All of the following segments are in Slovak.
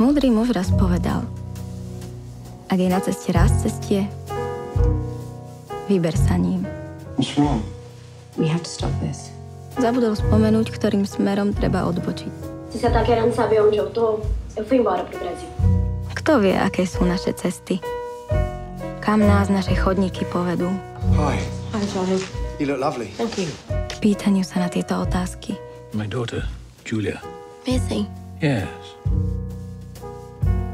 Múdry muž raz povedal, ak je na ceste raz cestie, vyber sa ním. What's wrong? We have to stop this. Zabudol spomenúť, ktorým smerom treba odbočiť. Se sta che non sabe onde eu tô, eu fui embora pro Brasil. Kto vie, aké sú naše cesty? Kam nás naše chodníky povedú? Hi. Hi, Charlie. You look lovely. Thank you. K pýtaniu sa na tieto otázky. My daughter, Julia. Busy. Yes.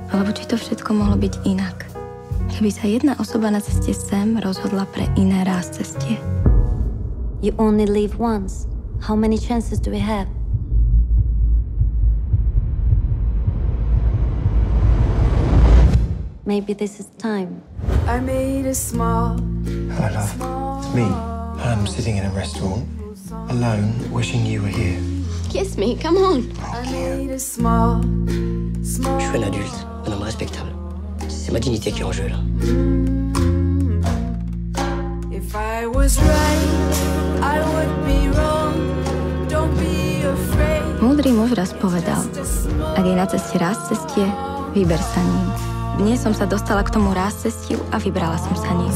Alebo či to všetko mohlo byť inak. Keby sa jedna osoba na ceste sem rozhodla pre iné raz cestie. You only live once. How many chances do we have? Maybe this is time. I made a small. Hello, love. It's me. I'm sitting in a restaurant, alone, wishing you were here. Kiss me, come on. I made a small. Je suis un adulte, un homme respectable. C'est ma dignité qui est en jeu, là. If I was right, I would be wrong. Don't be afraid. Múdry muž raz povedal, ak je na ceste raz cestie, vyber sa ním. Dnes som sa dostala k tomu raz cestiu a vybrala som sa ním.